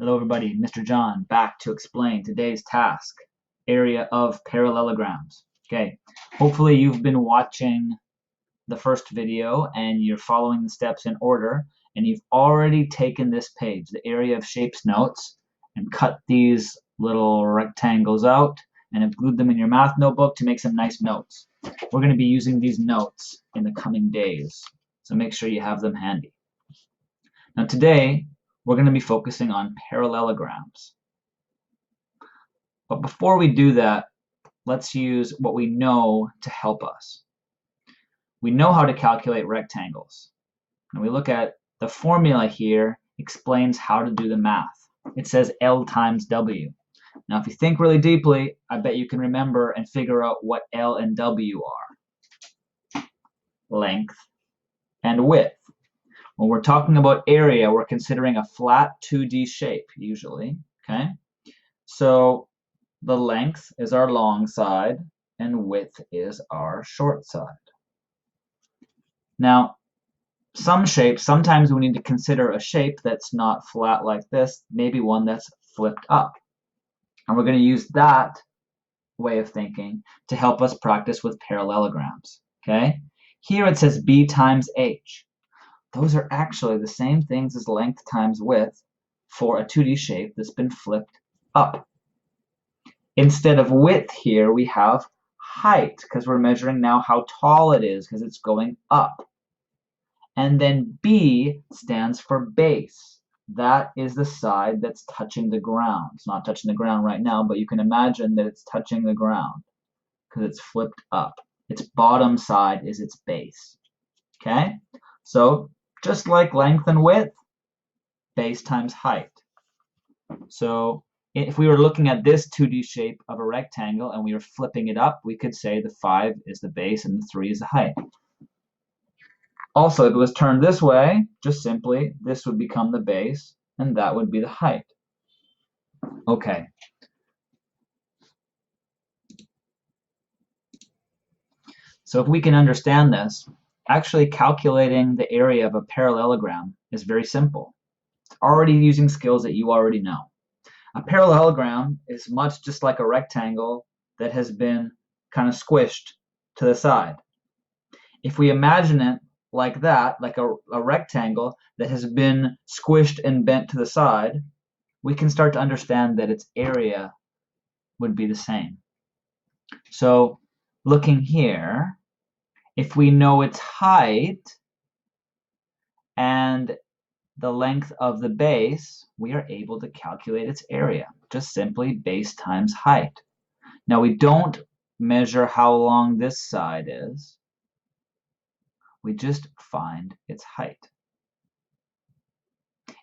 Hello everybody, Mr. John back to explain today's task, area of parallelograms. Okay, hopefully you've been watching the first video and you're following the steps in order, and you've already taken this page, the area of shapes notes, and cut these little rectangles out and have glued them in your math notebook to make some nice notes. We're going to be using these notes in the coming days, so make sure you have them handy. Now today, we're going to be focusing on parallelograms. But before we do that, let's use what we know to help us. We know how to calculate rectangles. And we look at the formula here explains how to do the math. It says L times W. Now if you think really deeply, I bet you can remember and figure out what L and W are. Length and width. When we're talking about area, we're considering a flat 2D shape usually, okay? So the length is our long side and width is our short side. Now, some shapes, sometimes we need to consider a shape that's not flat like this, maybe one that's flipped up. And we're going to use that way of thinking to help us practice with parallelograms, okay? Here it says B times H. Those are actually the same things as length times width for a 2D shape that's been flipped up. Instead of width here, we have height, because we're measuring now how tall it is, because it's going up. And then B stands for base. That is the side that's touching the ground. It's not touching the ground right now, but you can imagine that it's touching the ground because it's flipped up. Its bottom side is its base. Okay? So just like length and width, base times height. So if we were looking at this 2D shape of a rectangle and we were flipping it up, we could say the 5 is the base and the 3 is the height. Also, if it was turned this way, just simply, this would become the base and that would be the height. Okay. So if we can understand this, actually calculating the area of a parallelogram is very simple. It's already using skills that you already know. A parallelogram is much just like a rectangle that has been kind of squished to the side. If we imagine it like that, like a rectangle that has been squished and bent to the side, we can start to understand that its area would be the same. So looking here, if we know its height and the length of the base, we are able to calculate its area. Just simply base times height. Now we don't measure how long this side is. We just find its height.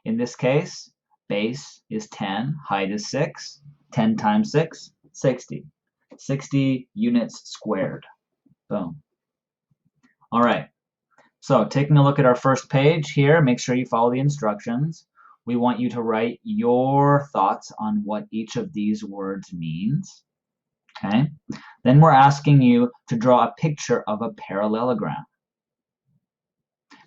In this case, base is 10, height is 6. 10 times 6, 60. 60 units squared. Boom. All right. So taking a look at our first page here, make sure you follow the instructions. We want you to write your thoughts on what each of these words means. Okay. Then we're asking you to draw a picture of a parallelogram.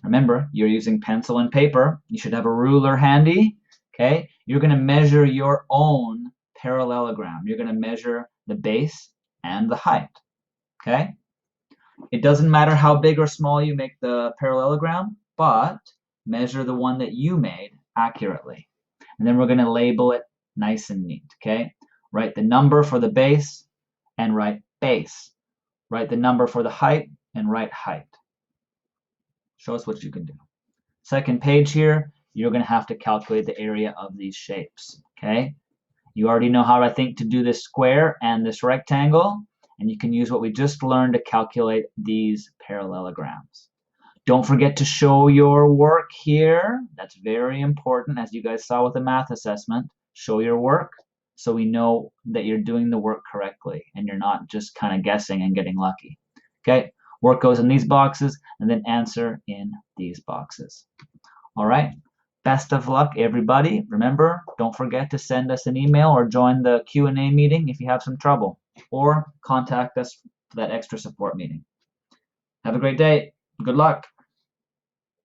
Remember, you're using pencil and paper. You should have a ruler handy. Okay. You're going to measure your own parallelogram. You're going to measure the base and the height. Okay. It doesn't matter how big or small you make the parallelogram, but measure the one that you made accurately. And then we're going to label it nice and neat, okay? Write the number for the base and write base. Write the number for the height and write height. Show us what you can do. Second page here, you're going to have to calculate the area of these shapes, okay? You already know how I think to do this square and this rectangle. And you can use what we just learned to calculate these parallelograms. Don't forget to show your work here. That's very important, as you guys saw with the math assessment. Show your work so we know that you're doing the work correctly and you're not just kind of guessing and getting lucky. Okay, work goes in these boxes and then answer in these boxes. All right, best of luck, everybody. Remember, don't forget to send us an email or join the Q&A meeting if you have some trouble, or contact us for that extra support meeting. Have a great day. Good luck.